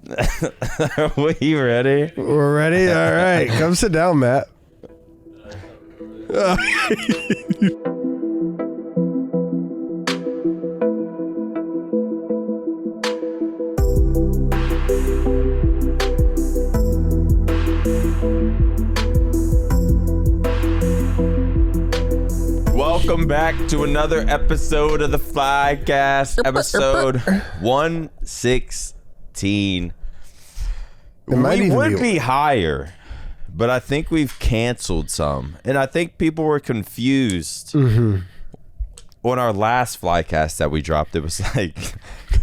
Are we ready? We're ready? All right. Come sit down, Matt. Welcome back to another episode of the Flycast, episode 116. We would be higher, but I think we've canceled some, and I think people were confused. On our last Flycast that we dropped, it was like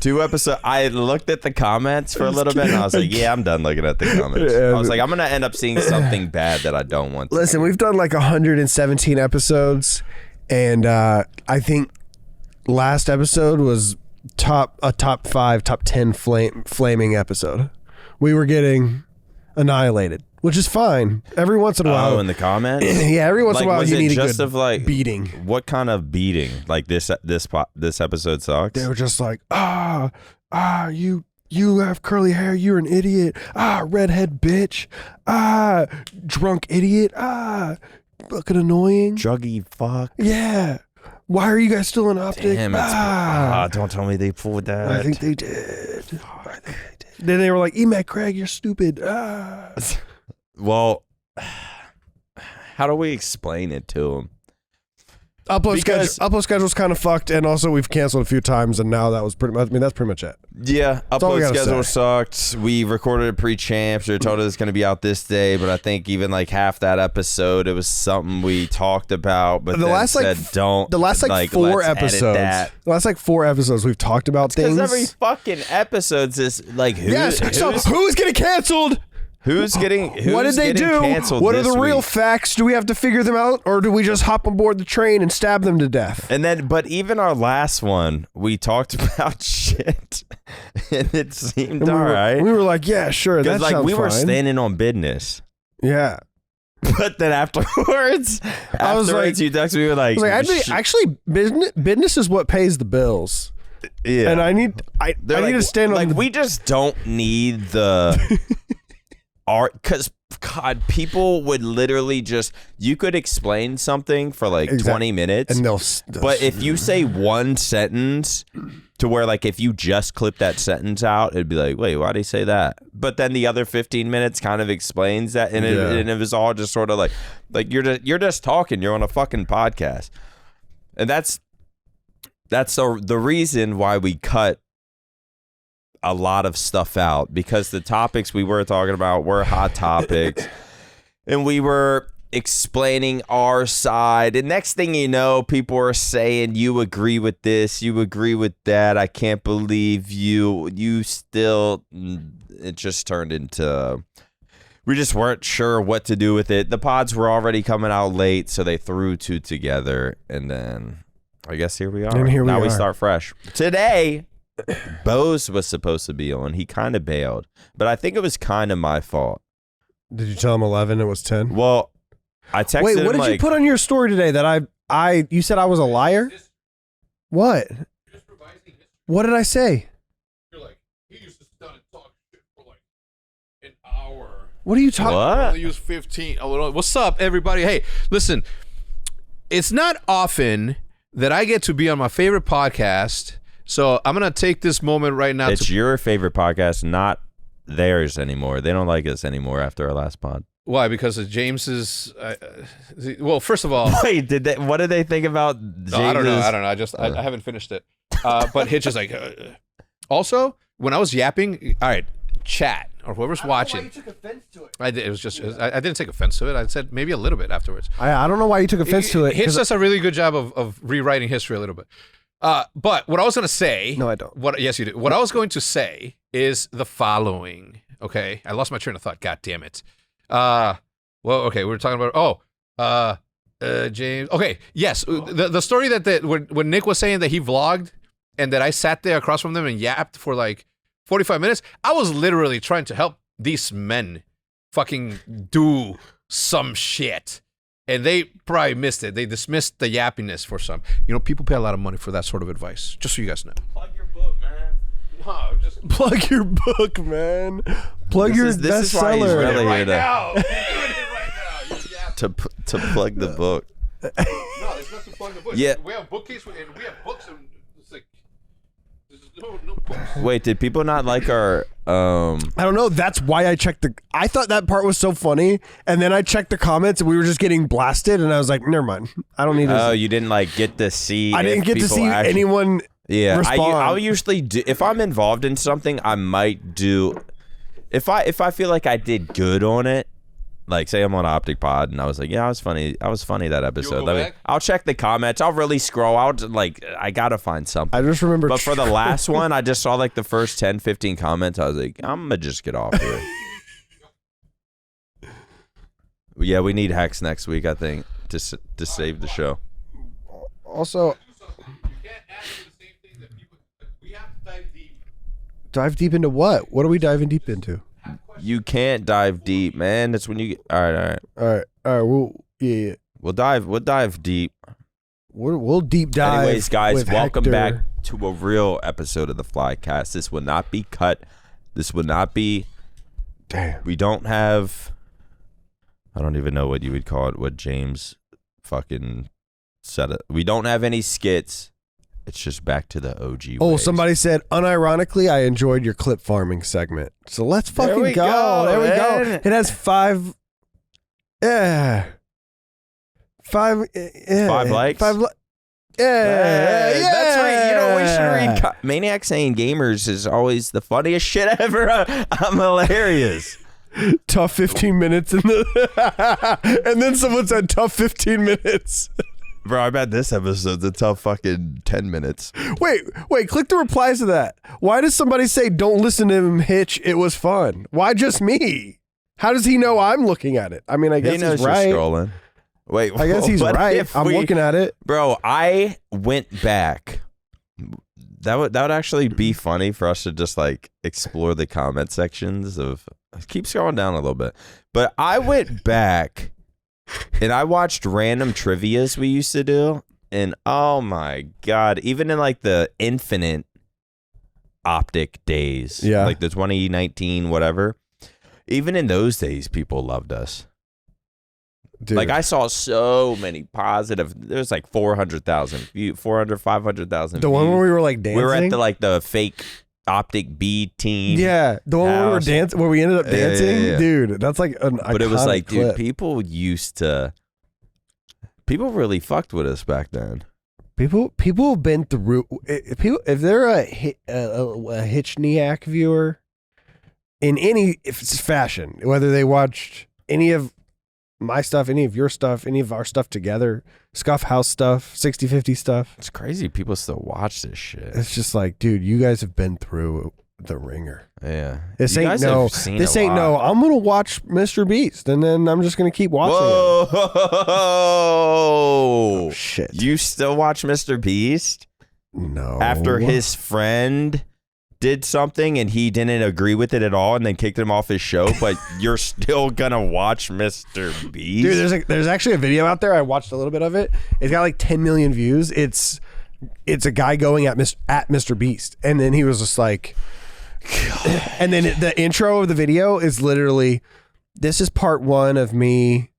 2 episodes. I looked at the comments for a little bit, and I was like, yeah, I'm done looking at the comments. I was like, I'm going to end up seeing something bad that I don't want to. Listen, we've done like 117 episodes, and I think last episode was top 5, top 10 flaming episode. We were getting annihilated, which is fine. Every once in a while. Oh, in the comments? Yeah, every once in a while you need a good like, beating. What kind of beating? Like this episode sucks? They were just like, you have curly hair, you're an idiot. Redhead bitch. Drunk idiot. Fucking annoying. Druggy fuck. Yeah. Why are you guys still in OpTic? Damn, don't tell me they pulled that. I think they did. Then they were like, Matt Craig, you're stupid. Well, how do we explain it to them? Upload schedule's kind of fucked, and also we've canceled a few times, and now that was pretty much, that's pretty much it. Yeah, upload schedule sucked. We recorded a pre-champs. They told us it's going to be out this day, but I think even like half that episode, it was something we talked about, but the last four episodes we've talked about things. Because every fucking episode's is like, who's getting canceled? What did they do? What are the real facts? Do we have to figure them out, or do we just hop aboard the train and stab them to death? And then, but even our last one, we talked about shit, and it seemed all right. We were like, yeah, sure, that sounds fine. We were standing on business. Yeah. But then afterwards, you texted me like, actually, business is what pays the bills. Yeah, and I need to stand on. Like, we just don't need the. Art, because God, people would literally you could explain something for like 20 minutes, and but if you say one sentence to where like if you just clip that sentence out, it'd be like, wait, why'd he say that? But then the other 15 mintes kind of explains that, and it was all just sort of like you're just talking, you're on a fucking podcast, and that's the reason why we cut a lot of stuff out, because the topics we were talking about were hot topics and we were explaining our side, and next thing you know, people are saying, you agree with this, you agree with that, I can't believe you still. It just turned into, we just weren't sure what to do with it. The pods were already coming out late, so they threw 2 together, and then I guess here we are. And now we start fresh today. Bose was supposed to be on. He kind of bailed, but I think it was kind of my fault. Did you tell him 11? It was 10. Well, I texted him. Wait, what did you put on your story today that you said I was a liar? What? What did I say? You're like, he used to stand and talk shit for like an hour. What are you talking about? I only use 15. What's up, everybody? Hey, listen, it's not often that I get to be on my favorite podcast. So I'm going to take this moment right now. It's your favorite podcast, not theirs anymore. They don't like us anymore after our last pod. Why? Because of James's. Well, first of all, wait, what did they think about James's? No, I don't know. I haven't finished it. But Hitch is like. Also, when I was yapping, all right, chat or whoever's watching. I don't know why you took offense to it. I did. It was just. I didn't take offense to it. I said maybe a little bit afterwards. I don't know why you took offense to it. Hitch does a really good job of rewriting history a little bit. But what I was going to say... No, I don't. Yes, you do. What I was going to say is the following, okay? I lost my train of thought. God damn it. Well, okay, we were talking about... James... Okay, yes. The story that when Nick was saying that he vlogged and that I sat there across from them and yapped for like 45 minutes, I was literally trying to help these men fucking do some shit. And they probably missed it. They dismissed the yappiness for some. You know, people pay a lot of money for that sort of advice. Just so you guys know. Plug your book, man. No, just plug your book, man. Plug your this is why he's bestseller. really right here now. You're doing it right now. to plug the book. No, there's nothing to plug the book. Yeah. We have a bookcase and we have books and it's like there's no books. Wait, did people not like our I don't know. That's why I checked I thought that part was so funny, and then I checked the comments, and we were just getting blasted, and I was like, never mind. I don't need to. Oh, you didn't get to see. I didn't get to see anyone. Yeah, respond. I'll usually do if I'm involved in something. I might do if I feel like I did good on it. Like, say I'm on OpTic Pod and I was like, yeah, I was funny that episode. I'll check the comments. I'll really scroll out. Like, I gotta find something. I just remember. But for the last one, I just saw the first 10, 15 comments. I was like, I'm gonna just get off here. Yeah, we need Hex next week, I think, to save the show. Also, You can't ask me the same thing that people. We have to dive deep. Dive deep into what? What are we diving deep into? You can't dive deep, man. That's when you get. All right. Yeah. We'll dive deep. We'll deep dive. Anyways, guys, with welcome Hector. back to a real episode of the Flycast. This will not be cut. This will not be. Damn. We don't have. I don't even know what you would call it. What James fucking said it. We don't have any skits. It's just back to the OG. Oh, ways. somebody said, unironically, I enjoyed your clip farming segment. So let's fucking we go. go, There we go. man. It has 5. Yeah. 5. Yeah. 5 likes? 5 yeah. Hey, that's right. You know, we should read. MaNiaC saying gamers is always the funniest shit ever. I'm hilarious. Tough 15 minutes and then someone said tough 15 minutes. Bro, I bet this episode's a tough fucking 10 minutes. Wait, click the replies to that. Why does somebody say don't listen to him hitch? It was fun. Why just me? How does he know I'm looking at it? I mean, I guess He knows he's right. you're scrolling. Wait, I guess he's what right. if I'm looking at it. Bro, I went back. That would actually be funny for us to just explore the comment sections of. Keep scrolling down a little bit. But I went back and I watched random trivias we used to do, and oh my god, even in the infinite OpTic days, yeah, the 2019 whatever, even in those days, people loved us. Dude. I saw so many positive. There's 400,000 views, 500,000. The one where we were dancing. We were at the fake OpTic B team. Yeah, the one where we were dancing, where we ended up dancing, yeah. Dude. That's an but it was iconic clip. Dude, people really fucked with us back then. People have been through. If they're a MaNiaC viewer in any fashion, whether they watched any of my stuff, any of your stuff, any of our stuff together, Scuff House stuff, 60/50 stuff. It's crazy. People still watch this shit. It's just dude, you guys have been through the ringer. Yeah. This You ain't guys no. have seen This a ain't lot. no. I'm gonna watch Mr. Beast, and then I'm just gonna keep watching it. Whoa! Oh, shit. You still watch Mr. Beast? No. After his friend did something and he didn't agree with it at all and then kicked him off his show, but you're still gonna watch Mr. Beast? Dude, there's actually a video out there. I watched a little bit of it. It's got 10 million views. It's a guy going at Mr. Beast, and then he was just and then the intro of the video is literally, this is part 1 of me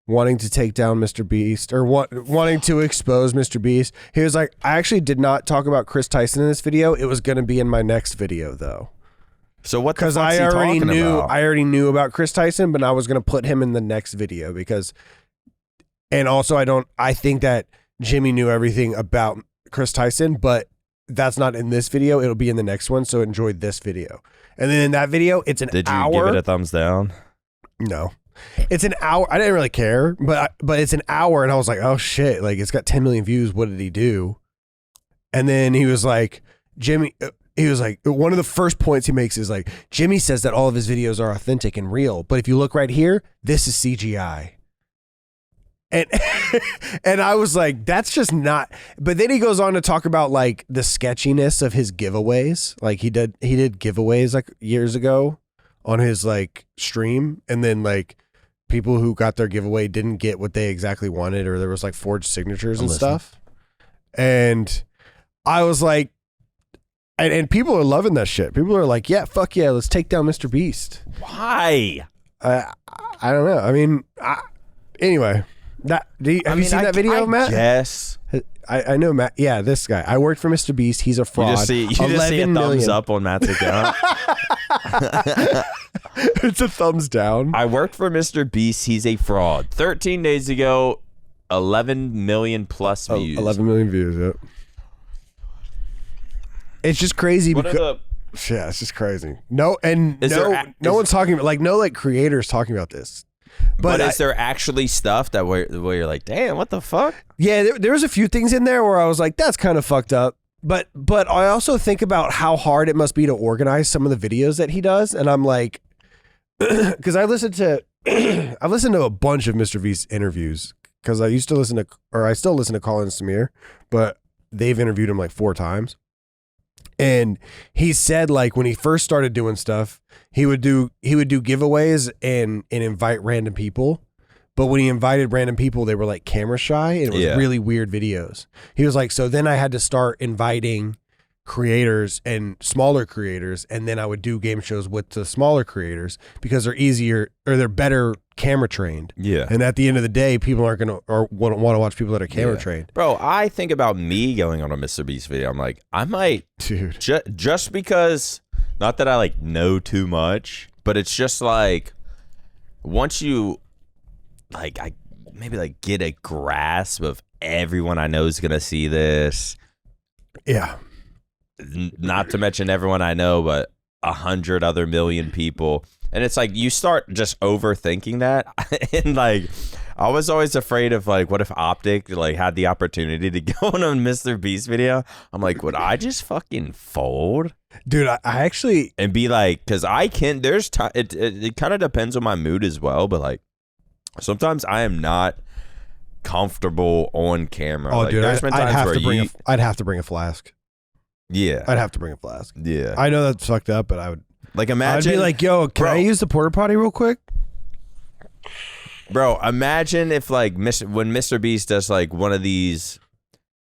wanting to take down Mr. Beast, or wanting to expose Mr. Beast. He was like, I actually did not talk about Chris Tyson in this video. It was going to be in my next video though. So what the fuck's Because he talking about? I already knew about Chris Tyson, but I was going to put him in the next video and also I think that Jimmy knew everything about Chris Tyson, but that's not in this video. It'll be in the next one. So enjoy this video. And then in that video, it's an hour. Did you give it a thumbs down? No. It's an hour. I didn't really care, but it's an hour, and I was like, oh shit, it's got 10 million views. What did he do? And then he was like, Jimmy, he was like, one of the first points he makes is Jimmy says that all of his videos are authentic and real, but if you look right here, this is CGI. And and I was like, that's just not. But then he goes on to talk about the sketchiness of his giveaways. He did giveaways years ago on his stream, and then people who got their giveaway didn't get what they exactly wanted, or there was forged signatures and stuff. And I was like, And people are loving that shit. People are like, yeah, fuck yeah, let's take down Mr. Beast. Why? I don't know. I mean, anyway, have you seen that video, Matt? Yes. I know Matt. Yeah, this guy. I worked for Mr. Beast. He's a fraud. You just see a thumbs up on Matt's account. It's a thumbs down. I worked for Mr. Beast. He's a fraud. 13 days ago, 11 million plus views. 11 million views, yep. It's just crazy because yeah, it's just crazy. No one's talking about no creators talking about this. But is there actually stuff that where you're like, damn, what the fuck? Yeah, there was a few things in there where I was like, that's kind of fucked up. But I also think about how hard it must be to organize some of the videos that he does, and I'm like, because I listened to a bunch of Mr. Beast's interviews because I still listen to Colin Samir, but they've interviewed him like 4 times. And he said like when he first started doing stuff, he would do giveaways and invite random people. But when he invited random people, they were like camera shy and it was really weird videos. He was like, so then I had to start inviting creators and smaller creators, and then I would do game shows with the smaller creators because they're easier or they're better camera trained. Yeah. And at the end of the day, people aren't gonna or want to watch people that are camera trained. Bro, I think about me going on a Mr. Beast video. I'm like, I might, dude, just because, not that I like know too much, but it's just like once you like get a grasp of everyone I know is gonna see this. Yeah. Not to mention everyone I know, but 100 other million people. And it's like you start just overthinking that. And like I was always afraid of like, what if OpTic like had the opportunity to go on a Mr. Beast video? I'm like, would I just fucking fold? Dude, I actually and be like, because I can there's time it kind of depends on my mood as well, but like sometimes I am not comfortable on camera. Oh, like, dude, there's been times where I'd have to bring a flask. Yeah. I'd have to bring a flask. Yeah. I know that's fucked up, but I would. Like, imagine. I'd be like, yo, can I use the porta potty real quick? Bro, imagine if, like, when Mr. Beast does, like, one of these,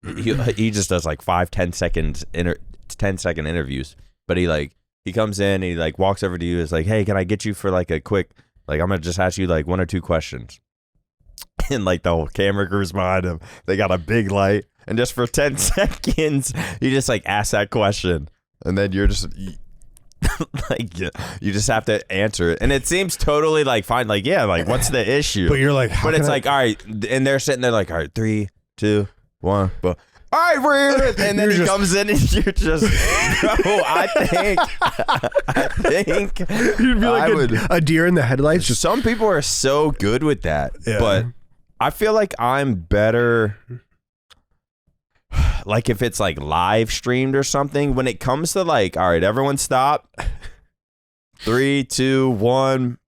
he just does, like, 10 second interviews. But he comes in, he, like, walks over to you, is like, hey, can I get you for, like, a quick, like, I'm going to just ask you, like, 1 or 2 questions. And, like, the whole camera crew's behind him. They got a big light. And just for 10 seconds, you just like ask that question, and then you're just like, you just have to answer it, and it seems totally like fine, like yeah, like what's the issue? But you're like, but it's like, all right, and they're sitting there like, all right, 3, 2, 1, but all right, we're here, and then he comes in, and you're just, bro, I think you'd be like a deer in the headlights. Just some people are so good with that, but I feel like I'm better. Like if it's like live streamed or something, when it comes to like, all right, everyone stop, 3, 2, 1,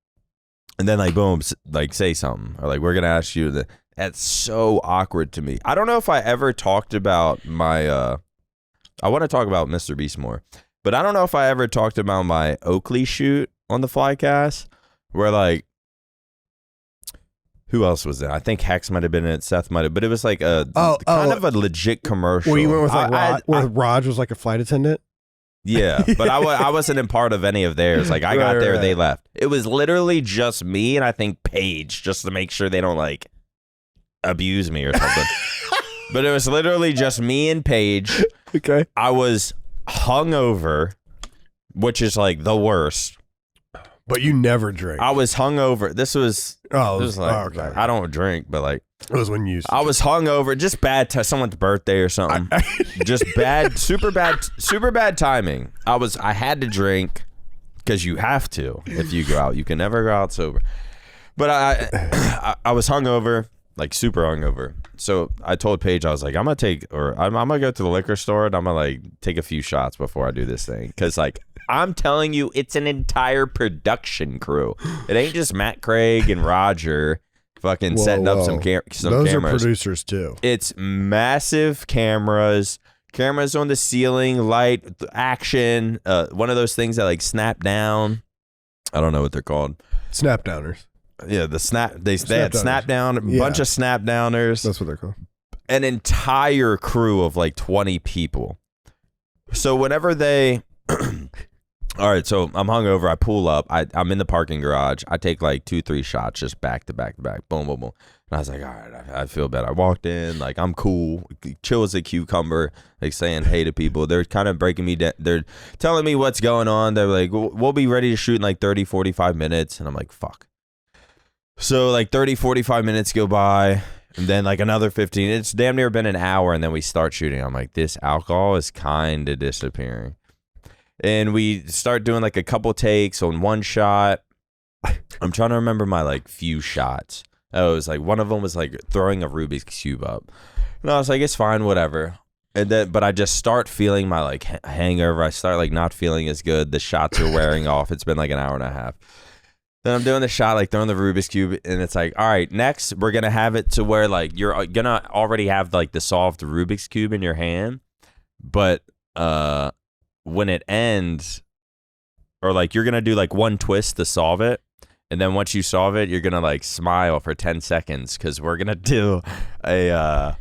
and then like boom, like say something, or like we're gonna ask you that. That's so awkward to me. I don't know if I ever talked about my I want to talk about Mr. Beast more, but I don't know if I ever talked about my Oakley shoot on the Flycast, where like, who else was there? I think Hex might have been in it. Seth might have, but it was like a kind of a legit commercial. Where you went with like Raj was like a flight attendant. Yeah, but I wasn't in part of any of theirs. Like I got there, they left. It was literally just me and I think Paige, just to make sure they don't like abuse me or something. But it was literally just me and Paige. Okay. I was hungover, which is like the worst. But you never drink. I was hungover. This was like, okay. I don't drink, but like it was when you used to. I was hungover, just bad someone's birthday or something. Just bad, super bad timing. I had to drink because you have to if you go out. You can never go out sober. But I was hungover, like super hungover. So I told Paige, I was like, I'm gonna go to the liquor store and I'm gonna like take a few shots before I do this thing, because like I'm telling you, it's an entire production crew. It ain't just Matt Craig and Roger fucking setting up some cameras. Those are producers too. It's massive cameras on the ceiling, light, action. One of those things that like snap down. I don't know what they're called. Snap downers. Yeah, they had snap down, a bunch of snap downers. That's what they're called. An entire crew of like 20 people. So whenever they, all right, so I'm hungover. I pull up. I'm in the parking garage. I take like 2-3 shots just back to back to back. Boom, boom, boom. And I was like, all right, I feel better. I walked in, like, I'm cool, chill as a cucumber, like saying hey to people. They're kind of breaking me down. They're telling me what's going on. They're like, we'll be ready to shoot in like 30, 45 minutes. And I'm like, fuck. So like 30, 45 minutes go by. And then like another 15. It's damn near been an hour. And then we start shooting. I'm like, this alcohol is kind of disappearing. And we start doing like a couple takes on one shot. I'm trying to remember my like few shots. Oh, it was like one of them was like throwing a Rubik's Cube up. And I was like, it's fine, whatever. And then, but I just start feeling my like hangover. I start like not feeling as good. The shots are wearing off. It's been like an hour and a half. Then I'm doing the shot, like throwing the Rubik's Cube. And it's like, all right, next we're going to have it to where like you're going to already have like the solved Rubik's Cube in your hand. But when it ends, or like you're going to do like one twist to solve it. And then once you solve it, you're going to like smile for 10 seconds because we're going to do a,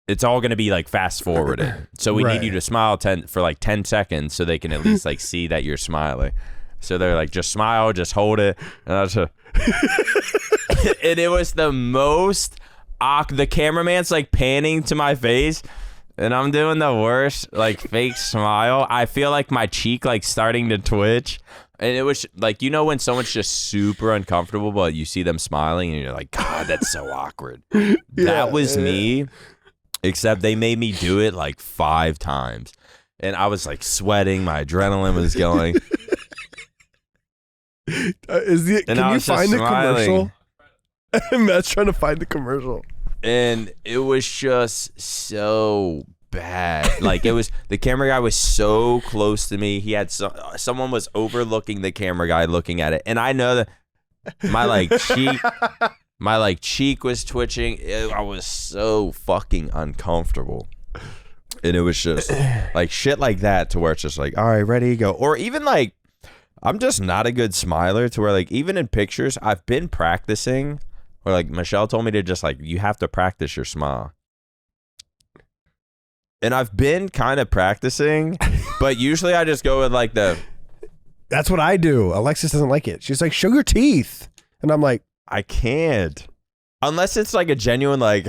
it's all going to be like fast forwarded. So we need you to smile for like 10 seconds so they can at least like see that you're smiling. So they're like, just smile, just hold it. And I was and it was the most, the cameraman's like panning to my face. And I'm doing the worst, like, fake smile. I feel like my cheek, like, starting to twitch. And it was, like, you know when someone's just super uncomfortable, but you see them smiling, and you're like, God, that's so awkward. That was me, except they made me do it, like, 5 times. And I was, like, sweating. My adrenaline was going. Can you find the commercial? Matt's trying to find the commercial. And it was just so bad. Like it was, the camera guy was so close to me. He had someone was overlooking the camera guy looking at it. And I know that my cheek was twitching. I was so fucking uncomfortable. And it was just like shit like that to where it's just like, all right, ready to go. Or even like, I'm just not a good smiler to where like, even in pictures, I've been practicing. Or like Michelle told me to just like, you have to practice your smile. And I've been kind of practicing, but usually I just go with like That's what I do. Alexis doesn't like it. She's like, show your teeth. And I'm like, I can't. Unless it's like a genuine like.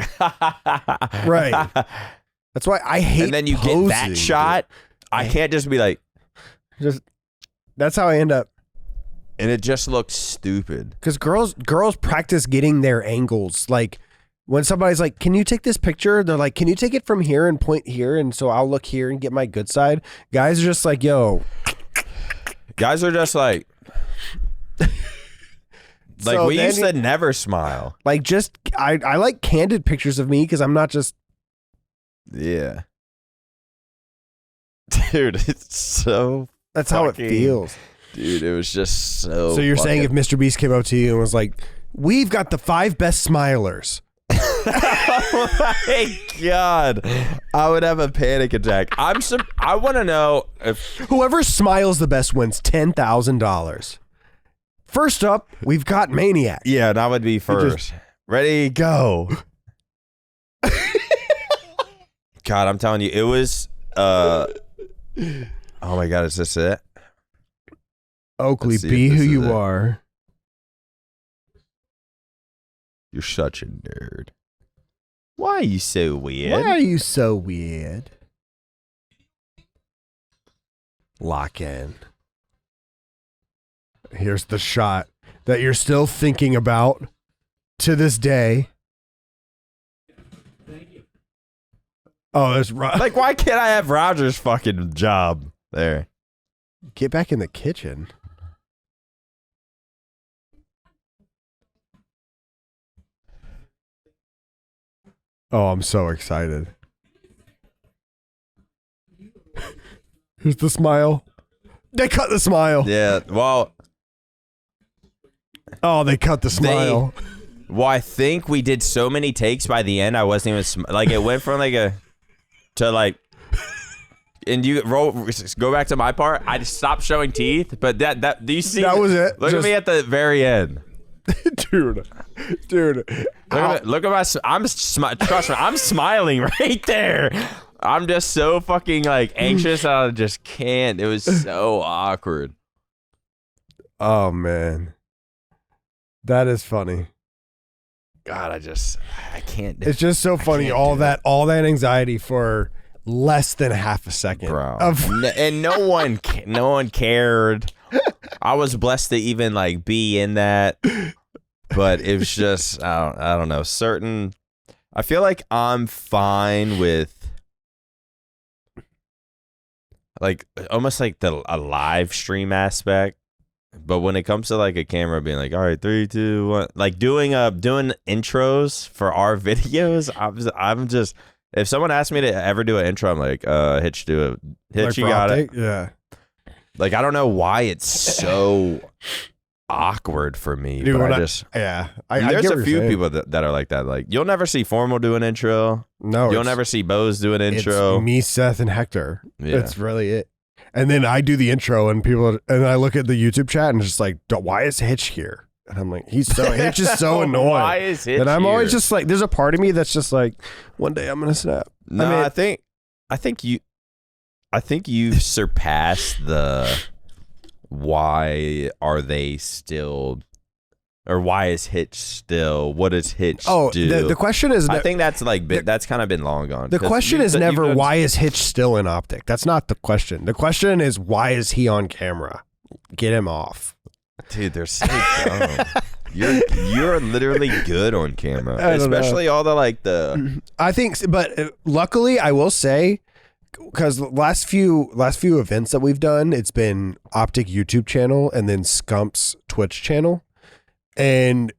Right. That's why I hate And then you posing, get that shot. I can't just be like. That's how I end up. And it just looks stupid. Because girls practice getting their angles. Like when somebody's like, can you take this picture? They're like, can you take it from here and point here? And so I'll look here and get my good side. Guys are just like, yo. Guys are just like. Like we used to never smile. Like just, I like candid pictures of me because I'm not just. Yeah. Dude, it's so. That's how it feels. Dude, it was just so. So you're saying if Mr. Beast came up to you and was like, "We've got the 5 best smilers." Oh my God, I would have a panic attack. I want to know if whoever smiles the best wins $10,000. First up, we've got MaNiaC. Yeah, that would be first. Ready, go. God, I'm telling you, it was. Oh my God, is this it? Oakley, be who you are. You're such a nerd. Why are you so weird? Why are you so weird? Lock in. Here's the shot that you're still thinking about to this day. Oh, that's right. Like, why can't I have Roger's fucking job there? Get back in the kitchen. Oh, I'm so excited. Here's the smile. They cut the smile. Yeah, well. Oh, they cut the smile. Well, I think we did so many takes by the end, I wasn't even, like, it went from, like, to, like, and you go back to my part, I just stopped showing teeth, but that, do you see? That was it. Look at me at the very end. Dude. Look at my, trust me, I'm smiling right there. I'm just so fucking like anxious. I just can't. It was so awkward. Oh man, that is funny. God, I can't. It's just so funny. All that anxiety for less than half a second, bro. And no one cared. I was blessed to even like be in that, but it was just I don't know. I feel like I'm fine with like almost like a live stream aspect. But when it comes to like a camera being like, all right, 3, 2, 1, like doing intros for our videos, I'm just, if someone asks me to ever do an intro, I'm like, Hitch, do it. Hitch, you got it. Yeah. Like, I don't know why it's so awkward for me, dude, but there's a few people that are like that. Like, you'll never see Formal do an intro. No. You'll never see Bose do an intro. It's me, Seth, and Hector. Yeah. That's really it. And then I do the intro, and I look at the YouTube chat, and just like, why is Hitch here? And I'm like, Hitch is so annoying. Why is Hitch And I'm here? always just like, there's a part of me that's just like, one day I'm gonna snap. No, I think you've surpassed the why are they still, or why is Hitch still? What does Hitch do? The question is, I think that's like that's kind of been long gone. The question is never why is Hitch still in OpTic. That's not the question. The question is why is he on camera? Get him off, dude. They're so dumb. You're literally good on camera, especially all the like the. I think, but luckily, I will say, because the last few events that we've done, it's been OpTic YouTube channel and then Scump's Twitch channel. And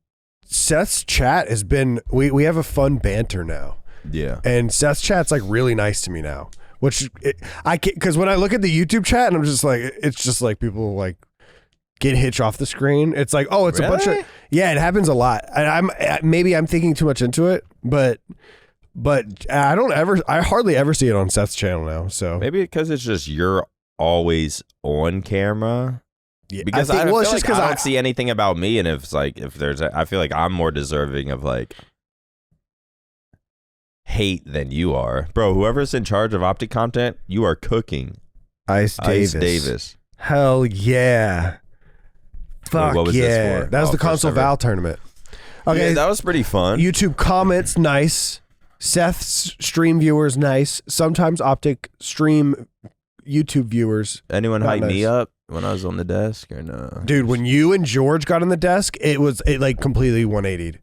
Seth's chat has been, we have a fun banter now. Yeah. And Seth's chat's like really nice to me now, which I can't, because when I look at the YouTube chat and I'm just like, it's just like people like get Hitch off the screen. It's like, oh, it's really? A bunch of, yeah, it happens a lot. And maybe I'm thinking too much into it, but I hardly ever see it on Seth's channel now. So maybe because it's just you're always on camera. Yeah, because I feel like I don't see anything about me, and I feel like I'm more deserving of like hate than you are, bro. Whoever's in charge of OpTic content, you are cooking. Ice Davis. Hell yeah! Fuck what was yeah! This for? That was the console Val tournament. Okay, yeah, that was pretty fun. YouTube comments nice. Seth's stream viewers nice. Sometimes OpTic stream YouTube viewers. Anyone hype me up when I was on the desk or no? Dude, when you and George got on the desk, it like completely 180'd.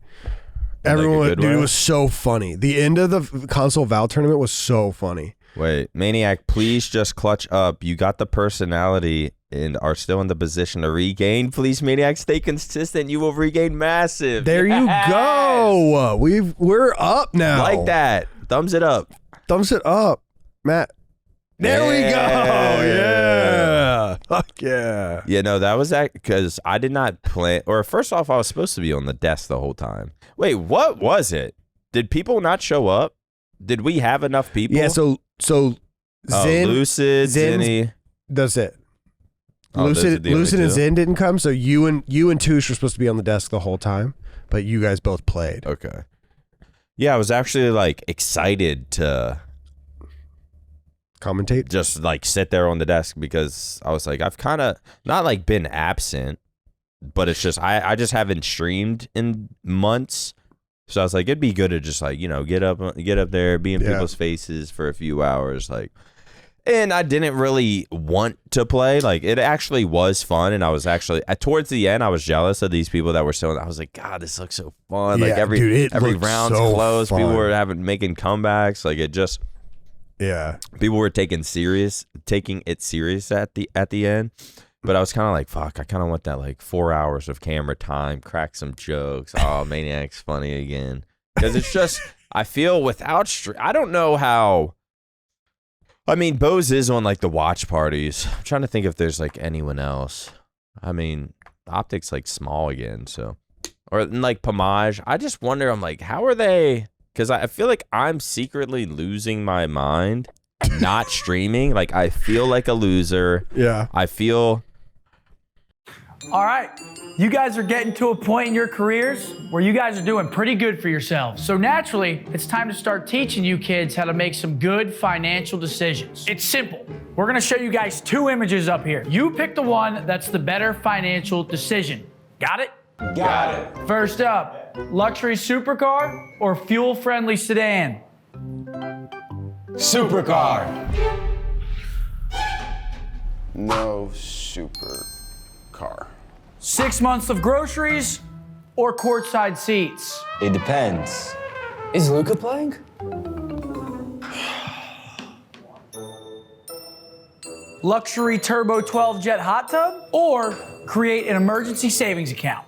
Everyone, dude, it was so funny. The end of the console Val tournament was so funny. Wait, MaNiaC, please just clutch up. You got the personality and are still in the position to regain. Please, MaNiaC, stay consistent. You will regain massive. There you go. We're up now. Like that. Thumbs it up. Thumbs it up, Matt. There we go. Yeah. Fuck yeah. Yeah, no, that was that because I did not plan. Or first off, I was supposed to be on the desk the whole time. Wait, what was it? Did people not show up? Did we have enough people? Yeah, so Zen, Lucid, Zenny. That's it. Lucid and Zen didn't come, so you and Touche were supposed to be on the desk the whole time, but you guys both played. Okay. Yeah, I was actually like excited to commentate, just like sit there on the desk because I was like, I've kind of not like been absent, but it's just I just haven't streamed in months. So I was like, it'd be good to just like, you know, get up there, be in people's faces for a few hours, like. And I didn't really want to play. Like, it actually was fun, and I was actually towards the end, I was jealous of these people that were still. I was like, God, this looks so fun. Yeah, like every round's so close. Fun. People were making comebacks. Like it just, people were taking it serious at the end. But I was kind of like, fuck, I kind of want that like 4 hours of camera time, crack some jokes. Oh, MaNiac's funny again. Because it's just, I feel without, I don't know how. I mean, Bose is on like the watch parties. I'm trying to think if there's like anyone else. I mean, OpTic's like small again, so. Or like Pomage. I just wonder, I'm like, how are they? Because I feel like I'm secretly losing my mind not streaming. Like, I feel like a loser. Yeah. I feel All right, you guys are getting to a point in your careers where you guys are doing pretty good for yourselves. So naturally, it's time to start teaching you kids how to make some good financial decisions. It's simple. We're gonna show you guys 2 images up here. You pick the one that's the better financial decision. Got it? Got it. First up, luxury supercar or fuel-friendly sedan? Supercar. No supercar. 6 months of groceries or courtside seats? It depends. Is Luca playing? Luxury turbo 12 jet hot tub or create an emergency savings account?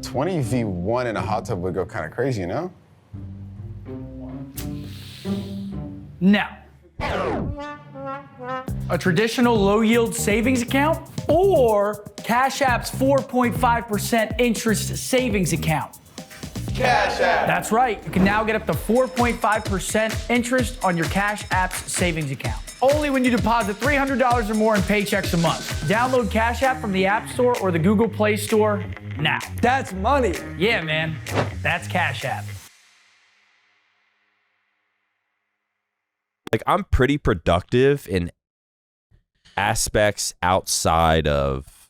20v1 in a hot tub would go kind of crazy, you know? Now, a traditional low yield savings account or Cash App's 4.5% interest savings account? Cash App. That's right. You can now get up to 4.5% interest on your Cash App's savings account. Only when you deposit $300 or more in paychecks a month. Download Cash App from the App Store or the Google Play Store now. That's money. Yeah, man. That's Cash App. Like, I'm pretty productive in aspects outside of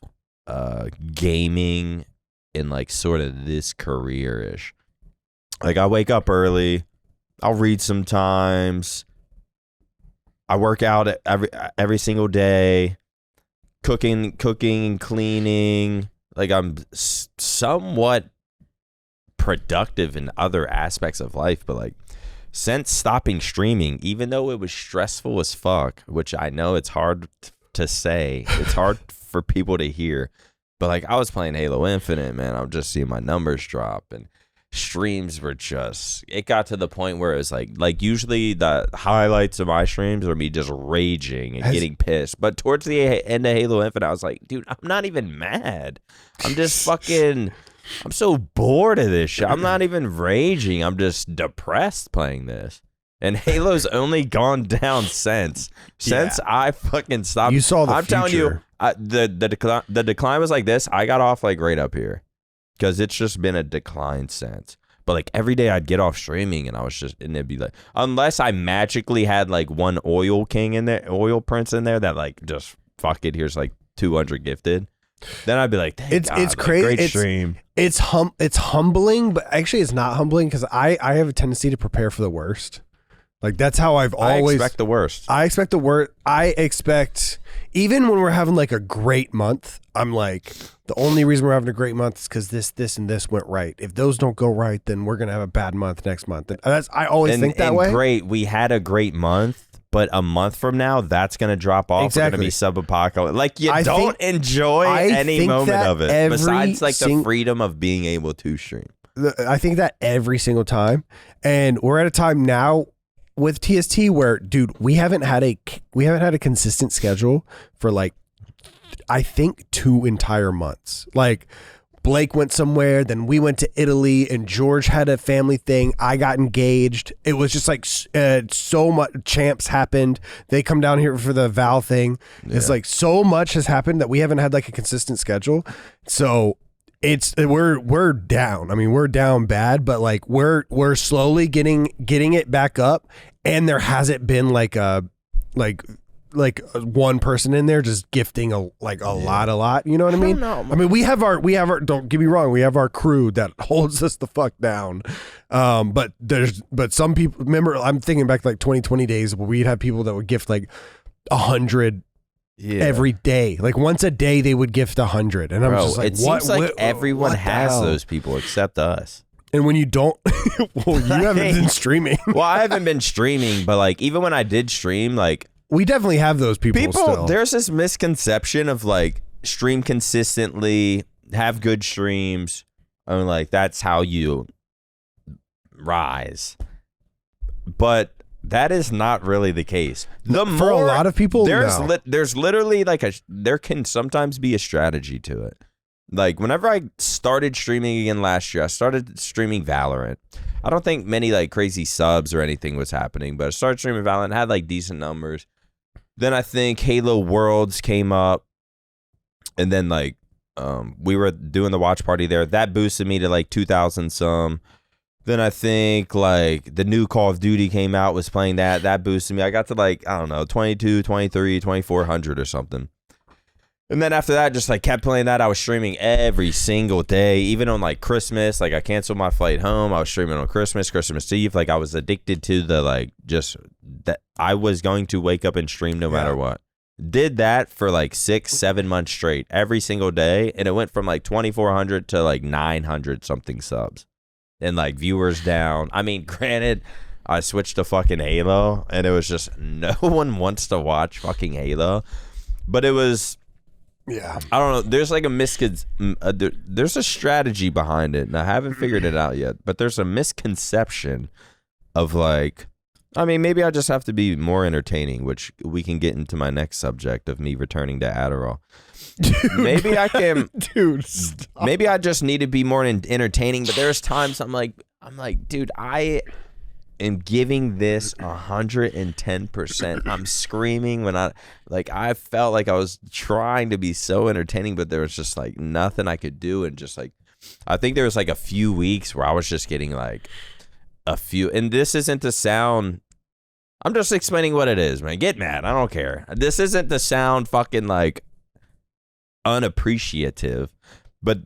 gaming and like sort of this career-ish. Like, I wake up early, I'll read sometimes, I work out every single day, cooking and cleaning. Like, I'm somewhat productive in other aspects of life, but like, since stopping streaming, even though it was stressful as fuck, which I know it's hard to say, it's hard for people to hear, but like, I was playing Halo Infinite, man. I'm just seeing my numbers drop, and streams were just, it got to the point where it was like usually the highlights of my streams are me just raging and getting pissed. But towards the end of Halo Infinite, I was like, dude, I'm not even mad. I'm just fucking... I'm so bored of this shit. I'm not even raging. I'm just depressed playing this. And Halo's only gone down since I fucking stopped. You saw the I'm telling you, future. the decline was like this. I got off like right up here because it's just been a decline since. But like every day I'd get off streaming and I was just, and it'd be like, unless I magically had like one oil king in there, oil prince in there that like just fuck it, here's like 200 gifted. Then I'd be like, it's like, crazy. Great stream. It's humbling, but actually it's not humbling because I have a tendency to prepare for the worst. Like, that's how I've always... I expect the worst. I expect the worst. I expect, even when we're having like a great month, I'm like, the only reason we're having a great month is because this, and this went right. If those don't go right, then we're going to have a bad month next month. And I always think that way. Great. We had a great month. But a month from now, that's going to drop off. Exactly. We're going to be sub-apocalyptic. Like, you don't enjoy any moment of it. Besides, like, the freedom of being able to stream. I think that every single time. And we're at a time now with TST where, dude, we haven't had a consistent schedule for, like, I think 2 entire months. Like, Blake went somewhere, then we went to Italy, and George had a family thing. I got engaged. It was just like so much. Champs happened. They come down here for the Val thing. Yeah. It's like so much has happened that we haven't had like a consistent schedule. So we're down. I mean, we're down bad, but like we're slowly getting it back up. And there hasn't been like one person in there just gifting a lot. You know what I mean? I mean, we have our, don't get me wrong, we have our crew that holds us the fuck down. But some people, remember, I'm thinking back to like 2020 days where we'd have people that would gift like 100 every day. Like once a day they would gift 100. And I'm just like, it seems like everyone has those people except us. And when you don't, well, you haven't been streaming. Well, I haven't been streaming, but like even when I did stream, like, we definitely have those people still. There's this misconception of like stream consistently, have good streams, and like that's how you rise. But that is not really the case. For a lot of people, there's literally like there can sometimes be a strategy to it. Like whenever I started streaming again last year, I started streaming Valorant. I don't think many like crazy subs or anything was happening, but I started streaming Valorant, had like decent numbers. Then I think Halo Worlds came up, and then like we were doing the watch party there. That boosted me to like 2,000 some. Then I think like the new Call of Duty came out, was playing that. That boosted me. I got to like, I don't know, 22, 23, 2,400 or something. And then after that, just like kept playing that. I was streaming every single day, even on like Christmas. Like I canceled my flight home. I was streaming on Christmas Eve. Like I was addicted to the like just that I was going to wake up and stream no matter what. Did that for like 6-7 months straight, every single day. And it went from like 2,400 to like 900 something subs and like viewers down. I mean, granted, I switched to fucking Halo and it was just no one wants to watch fucking Halo, but it was... Yeah, I don't know. There's like there's a strategy behind it, and I haven't figured it out yet. But there's a misconception of like, I mean, maybe I just have to be more entertaining, which we can get into my next subject of me returning to Adderall. Maybe I can, stop. Maybe I just need to be more entertaining. But there's times I'm like, dude, I am giving this 110%. I'm screaming when I felt like I was trying to be so entertaining, but there was just like nothing I could do. And just like, I think there was like a few weeks where I was just getting like a few, and this isn't to sound, I'm just explaining what it is, man. Get mad. I don't care. This isn't to sound fucking like unappreciative, but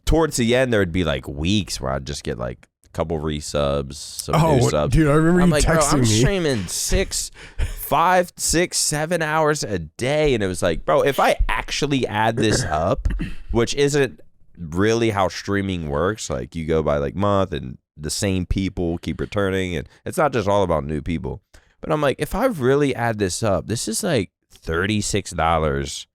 towards the end, there would be like weeks where I'd just get like couple resubs, some new subs. Dude, I remember you texting I'm me. streaming 5, 6, 7 hours a day, and it was like, bro, if I actually add this up, which isn't really how streaming works, like you go by like month, and the same people keep returning, and it's not just all about new people. But I'm like, if I really add this up, this is like $36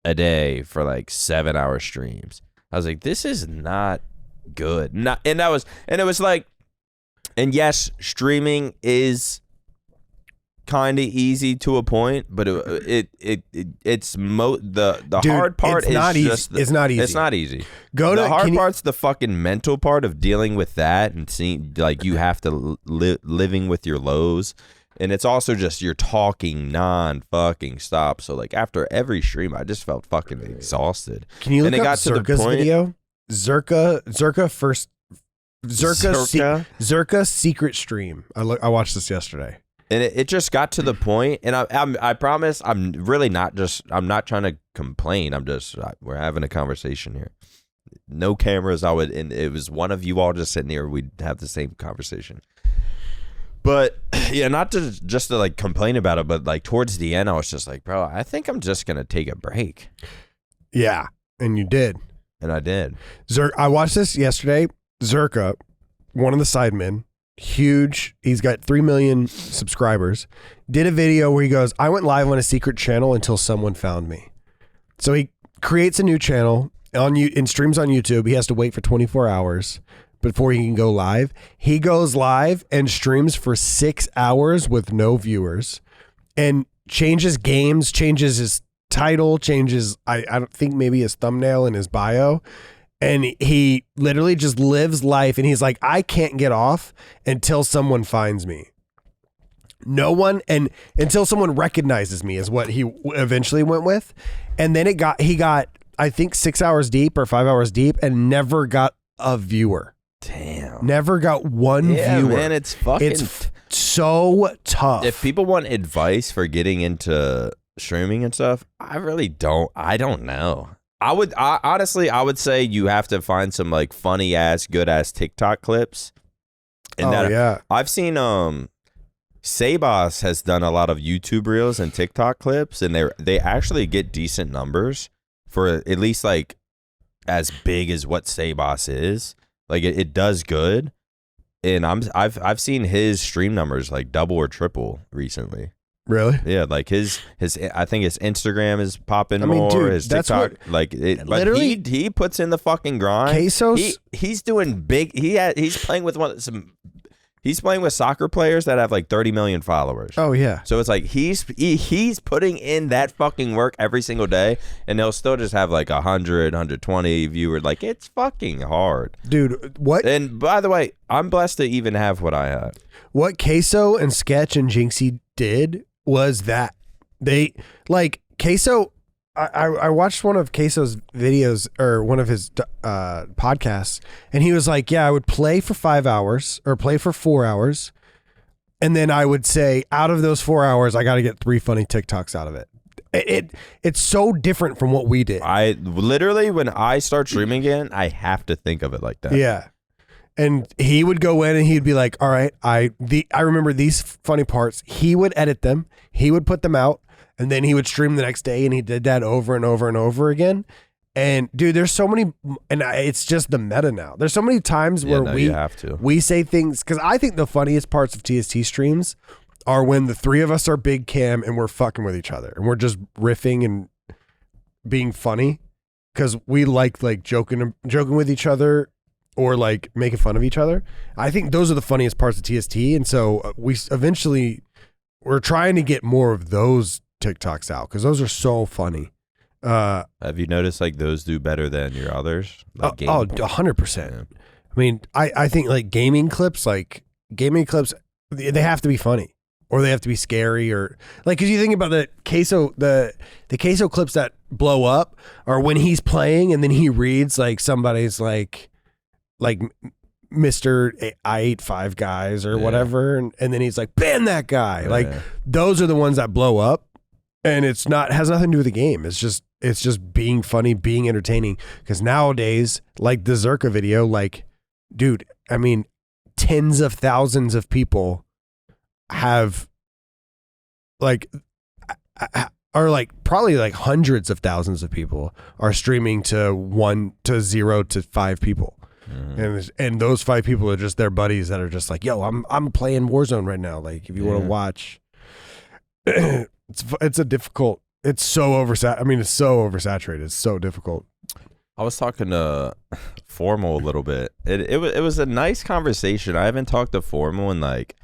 a day for like 7-hour streams. I was like, this is not good. And it was like, and yes, streaming is kind of easy to a point, but the Dude, hard part is not just easy. It's not easy. It's not easy. The hard part's the fucking mental part of dealing with that and seeing like you have to living with your lows. And it's also just you're talking non-fucking stop. So like after every stream, I just felt fucking exhausted. Can you look up Zerkaa's video? Zerkaa secret stream. I watched this yesterday, and it just got to the point. And I promise, I'm really not I'm not trying to complain. We're having a conversation here. No cameras. And it was one of you all just sitting here. We'd have the same conversation. But yeah, not just to like complain about it, but like towards the end, I was just like, bro, I think I'm just gonna take a break. Yeah, and you did. And I did. I watched this yesterday. Zerkaa, one of the sidemen, huge. He's got 3 million subscribers. Did a video where he goes, I went live on a secret channel until someone found me. So he creates a new channel and streams on YouTube. He has to wait for 24 hours before he can go live. He goes live and streams for 6 hours with no viewers and changes games, changes his title, changes I don't think maybe his thumbnail and his bio, and he literally just lives life. And he's like, I can't get off until someone finds me. No one, and until someone recognizes me is what he eventually went with. And then he got I think 6 hours deep or 5 hours deep and never got a viewer. Damn. Never got one viewer. Man, it's fucking so tough. If people want advice for getting into streaming and stuff, I really don't. I don't know. Honestly, I would say you have to find some like funny ass, good ass TikTok clips. And yeah. I've seen Sabas has done a lot of YouTube reels and TikTok clips, and they actually get decent numbers for at least like as big as what Sabas is. Like it does good. And I've seen his stream numbers like double or triple recently. Really? Yeah, like his I think his Instagram is popping more. Dude, his that's TikTok, what, like it, literally, but he puts in the fucking grind. Quesos, he's doing big. He's playing with he's playing with soccer players that have like 30 million followers. Oh yeah. So it's like he's putting in that fucking work every single day, and they'll still just have like 100, 120 viewers. Like it's fucking hard, dude. What? And by the way, I'm blessed to even have what I had. What Queso and Sketch and Jinxie did was that they like Queso I watched one of Queso's videos or one of his podcasts, and he was like, yeah, I would play for 5 hours or play for 4 hours. And then I would say, out of those 4 hours, I got to get 3 funny TikToks out of it. It's so different from what we did. I literally, when I start streaming again, I have to think of it like that. Yeah. And he would go in and he'd be like, all right, I remember these funny parts. He would edit them. He would put them out. And then he would stream the next day, and he did that over and over and over again. And dude, there's so many, and it's just the meta now. There's so many times where we say things, because I think the funniest parts of TST streams are when the 3 of us are big cam and we're fucking with each other and we're just riffing and being funny because we like joking with each other or like making fun of each other. I think those are the funniest parts of TST, and so we're trying to get more of those TikToks out because those are so funny. Have you noticed like those do better than your others? Like 100%. Yeah. I mean, I think like gaming clips, they have to be funny or they have to be scary or like, cause you think about the Queso clips that blow up are when he's playing and then he reads like somebody's like Mr. I ate 5 guys or whatever. And then he's like, ban that guy. Like those are the ones that blow up. And has nothing to do with the game. It's just being funny, being entertaining. Because nowadays, like the Zerkaa video, like, dude, I mean, tens of thousands of people have probably like hundreds of thousands of people are streaming to 1 to 0 to 5 people. And those 5 people are just their buddies that are just like, yo, I'm playing Warzone right now. Like, if you want to watch. It's so oversaturated. It's so difficult. I was talking to Formal a little bit. It was a nice conversation. I haven't talked to Formal in like,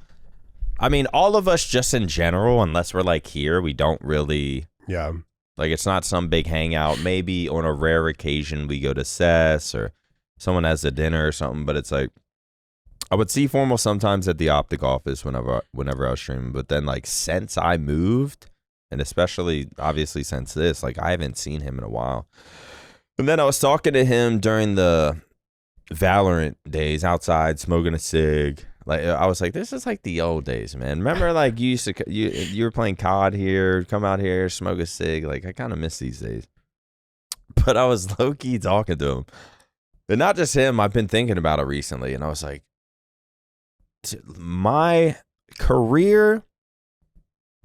I mean, all of us just in general, unless we're like here, we don't really. Yeah. Like it's not some big hangout. Maybe on a rare occasion we go to Cess or someone has a dinner or something. But it's like, I would see Formal sometimes at the OpTic office whenever I was streaming. But then like since I moved, and especially obviously since this, like I haven't seen him in a while. And then I was talking to him during the Valorant days outside smoking a cig. Like I was like, this is like the old days, man. Remember like you used to you were playing COD here, come out here, smoke a cig. Like I kind of miss these days. But I was low key talking to him. And not just him, I've been thinking about it recently, and I was like, my career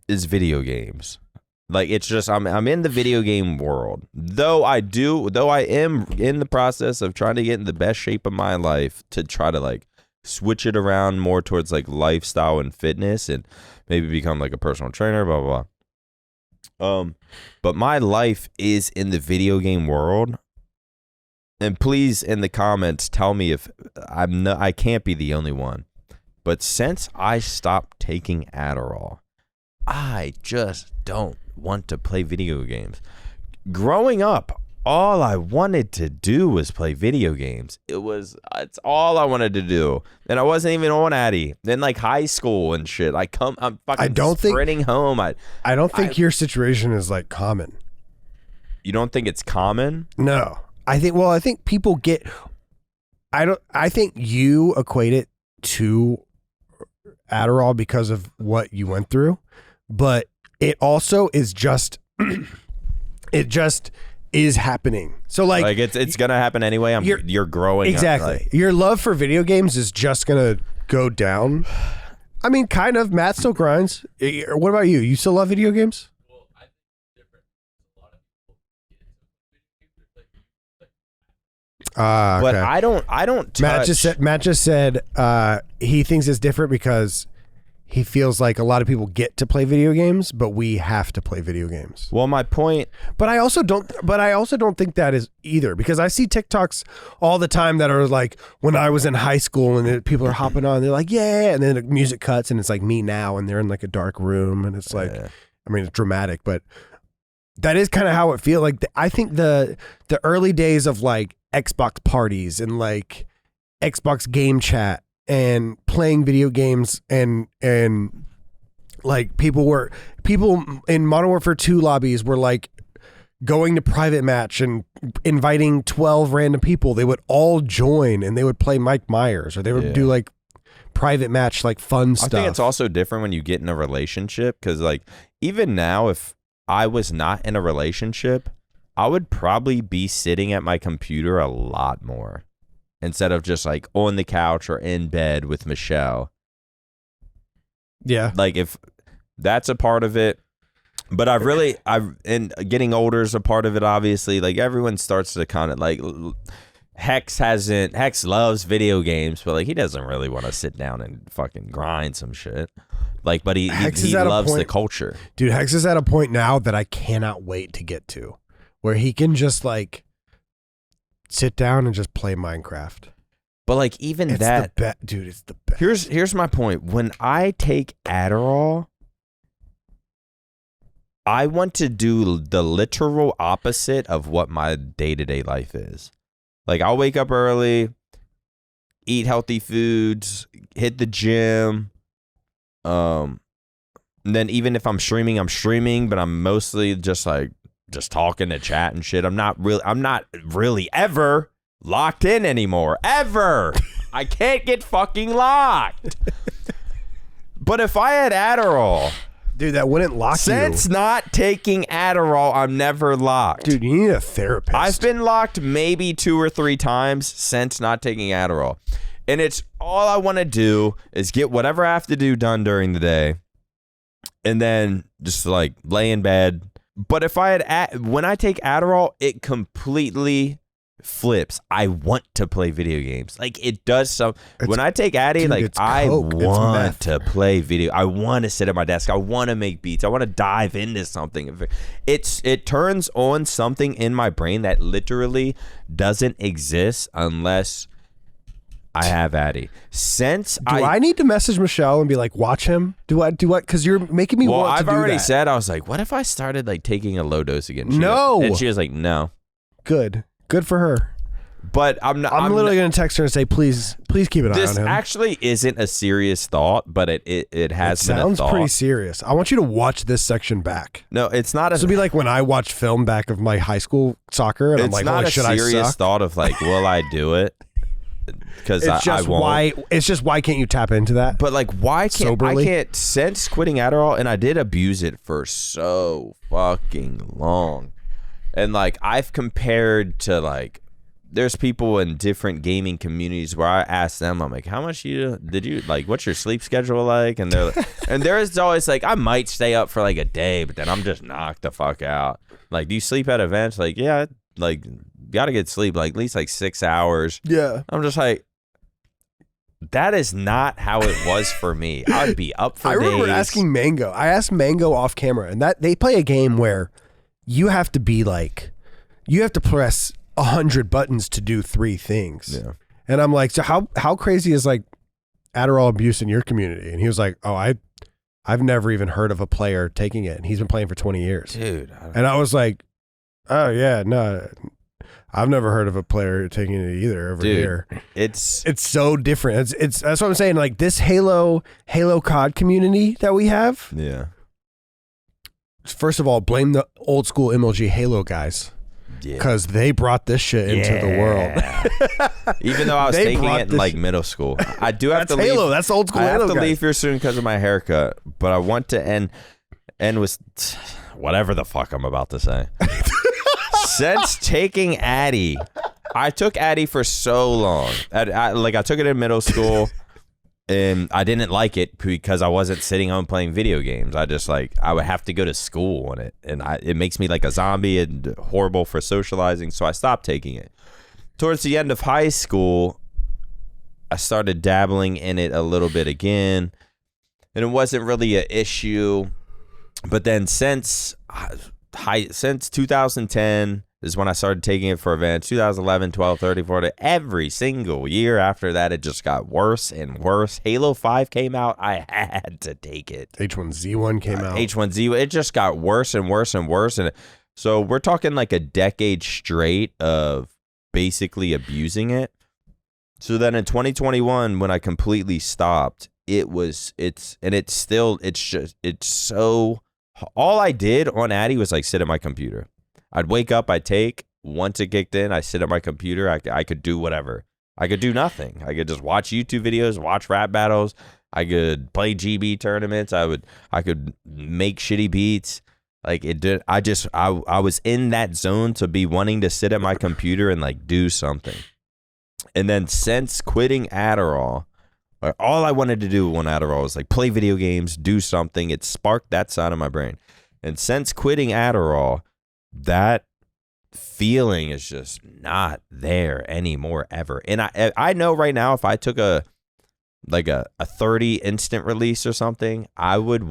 is video games. Like it's just I'm in the video game world. Though I am in the process of trying to get in the best shape of my life to try to like switch it around more towards like lifestyle and fitness and maybe become like a personal trainer, blah blah blah. But my life is in the video game world. And please in the comments tell me if I can't be the only one. But since I stopped taking Adderall, I just don't want to play video games. Growing up, all I wanted to do was play video games. It's all I wanted to do. And I wasn't even on Addy. Then like high school and shit. I'm fucking sprinting home. I don't think your situation is like common. You don't think it's common? No. I think people get I think you equate it to Adderall because of what you went through, but it also is just it just is happening. So like it's gonna happen anyway. You're growing exactly. Up, right? Your love for video games is just gonna go down. I mean, kind of. Matt still grinds. What about you? You still love video games? Well, I think it's different. A lot of people get Okay. But I don't touch. Matt just said he thinks it's different because he feels like a lot of people get to play video games, but we have to play video games. Well, my point. But I also don't think that is either, because I see TikToks all the time that are like when I was in high school and people are hopping on, they're like, yeah, and then the music cuts and it's like me now and they're in like a dark room and it's like, I mean, it's dramatic, but that is kind of how it feels. Like I think the early days of like Xbox parties and like Xbox game chat and playing video games and like people in Modern Warfare 2 lobbies were like going to private match and inviting 12 random people. They would all join and they would play Mike Myers, or they would do like private match, like fun stuff. I think it's also different when you get in a relationship, because like even now, if I was not in a relationship, I would probably be sitting at my computer a lot more instead of just like on the couch or in bed with Michelle. Yeah. Like if that's a part of it. But and getting older is a part of it, obviously. Like everyone starts to kind of like, Hex loves video games, but like he doesn't really want to sit down and fucking grind some shit. Like, but he loves the culture. Dude, Hex is at a point now that I cannot wait to get to, where he can just like sit down and just play Minecraft. But like even it's dude, it's the best. Here's my point. When I take Adderall, I want to do the literal opposite of what my day-to-day life is. Like, I'll wake up early, eat healthy foods, hit the gym. And then even if I'm streaming, but I'm mostly just talking to chat and shit. I'm not really ever locked in anymore. Ever. I can't get fucking locked. But if I had Adderall... Dude, that wouldn't lock you. Since not taking Adderall, I'm never locked. Dude, you need a therapist. I've been locked maybe 2 or 3 times since not taking Adderall. And it's all I want to do is get whatever I have to do done during the day and then just like lay in bed. But if when I take Adderall, it completely flips. I want to play video games. Like it does when I take Addy, like I want to play video. I want to sit at my desk. I want to make beats. I want to dive into something. It turns on something in my brain that literally doesn't exist unless I have Addy. I need to message Michelle and be like, watch him? Do what? Because you're making me want to do that. I've already said, I was like, what if I started like taking a low dose again? And she was like, no. Good for her. But I'm literally going to text her and say, please keep an eye on him. This actually isn't a serious thought, but it has been a thought. It sounds pretty serious. I want you to watch this section back. No, it's not. This would be like when I watch film back of my high school soccer, and I'm like, not should I suck? It's not a serious thought of like, will I do it? Because I won't. It's just why can't you tap into that? But like, why can't soberly? I can't since quitting Adderall, and I did abuse it for so fucking long, and like I've compared to like. There's people in different gaming communities where I ask them, I'm like, how much did you like? What's your sleep schedule like? And they're and there's always like, I might stay up for like a day, but then I'm just knocked the fuck out. Like, do you sleep at events? Like, yeah, like gotta get sleep like at least like 6 hours. Yeah, I'm just like, that is not how it was for me. I'd be up for days. I remember asking Mango. I asked Mango off camera, and that they play a game where you have to be like, you have to press 100 buttons to do 3 things. Yeah. And I'm like, so how crazy is like Adderall abuse in your community? And he was like, oh, I've never even heard of a player taking it, and he's been playing for 20 years. Dude. And I was like, oh yeah, no, I've never heard of a player taking it either over here. It's so different. It's that's what I'm saying. Like this Halo COD community that we have. Yeah. First of all, blame the old school MLG Halo guys. Because they brought this shit into the world. Even though I was taking it in like middle school. I do have to leave. Halo. That's the old school Halo. I have to leave here soon because of my haircut. But I want to end with whatever the fuck I'm about to say. Since taking Addy, I took Addy for so long. I took it in middle school. And I didn't like it because I wasn't sitting home playing video games. I just I would have to go to school on it. And it makes me like a zombie and horrible for socializing. So I stopped taking it. Towards the end of high school, I started dabbling in it a little bit again. And it wasn't really an issue. But then since 2010 is when I started taking it for events. 2011, 12, 13, 14. Every single year after that, it just got worse and worse. Halo 5 came out. I had to take it. H1Z1 came out. H1Z1. It just got worse and worse and worse. And so we're talking like a decade straight of basically abusing it. So then in 2021, when I completely stopped, it's so all I did on Addy was like sit at my computer. I'd wake up, I'd take. Once it kicked in, I sit at my computer. I could do whatever. I could do nothing. I could just watch YouTube videos, watch rap battles. I could play GB tournaments. I could make shitty beats. Like it did. I was in that zone to be wanting to sit at my computer and like do something. And then since quitting Adderall, all I wanted to do when Adderall was like play video games, do something. It sparked that side of my brain. And since quitting Adderall, that feeling is just not there anymore ever. And I know right now if I took a 30 instant release or something, I would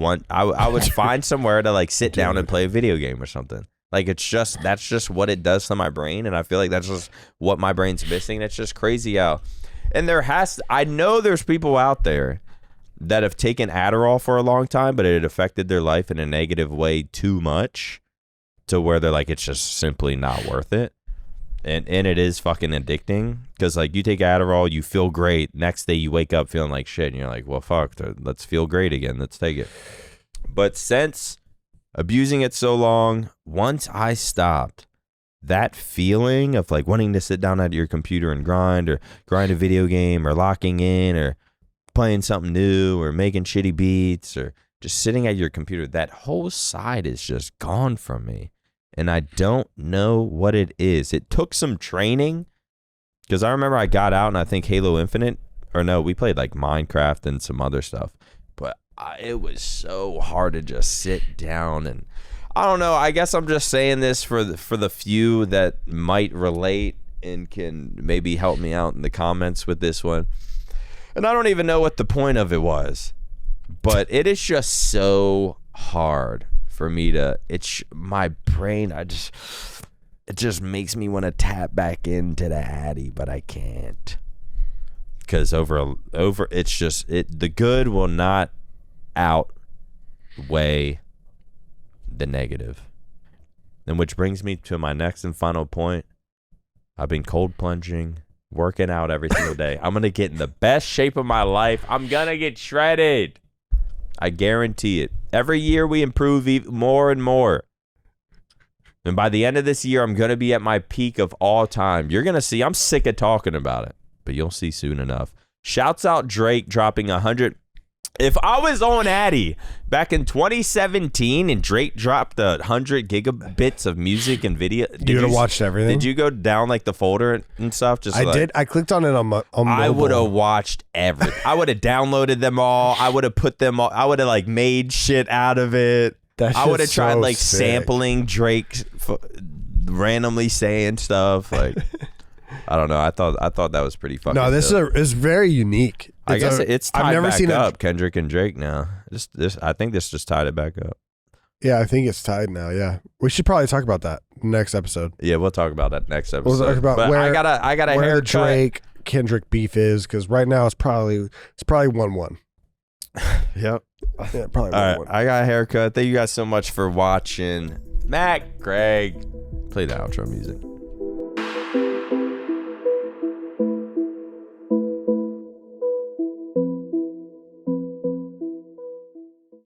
find somewhere to like sit down and play a video game or something. Like that's just what it does to my brain, and I feel like that's just what my brain's missing. It's just crazy how. And I know there's people out there that have taken Adderall for a long time, but it affected their life in a negative way too much to where they're like, it's just simply not worth it. And it is fucking addicting because like you take Adderall, you feel great. Next day you wake up feeling like shit and you're like, well, fuck, let's feel great again. Let's take it. But since abusing it so long, once I stopped, that feeling of like wanting to sit down at your computer and grind a video game or locking in or playing something new or making shitty beats or just sitting at your computer, that whole side is just gone from me. And I don't know what it is. It took some training because I remember I got out and I think Halo Infinite, or no, we played like Minecraft and some other stuff. But it was so hard to just sit down and I don't know. I guess I'm just saying this for the few that might relate and can maybe help me out in the comments with this one. And I don't even know what the point of it was, but it is just so hard for me to, my brain, it just makes me want to tap back into the Addy, but I can't. Because it's just, the good will not outweigh the negative. And which brings me to my next and final point. I've been cold plunging, working out every single day. I'm going to get in the best shape of my life. I'm going to get shredded. I guarantee it. Every year we improve more and more. And by the end of this year, I'm going to be at my peak of all time. You're going to see, I'm sick of talking about it, but you'll see soon enough. Shouts out Drake dropping 100. If I was on Addy back in 2017 and Drake dropped 100 gigabits of music and video, you would have watched everything. Did you go down like the folder and stuff? Just I did. I clicked on it on mobile. I would have watched everything. I would have downloaded them all. I would have put them all. I would have like made shit out of it. I would have tried like sampling Drake randomly saying stuff like. I don't know. I thought that was pretty fucking. No, this is very unique. I guess it's tied back up. Kendrick and Drake now. I think this just tied it back up. Yeah, I think it's tied now. Yeah, we should probably talk about that next episode. Yeah, we'll talk about that next episode. We'll talk about but where I got a where haircut. the Drake Kendrick beef is because right now it's probably 1-1. Yep. Yeah, probably 1-1. All right, I got a haircut. Thank you guys so much for watching. Mac, Greg, play the outro music.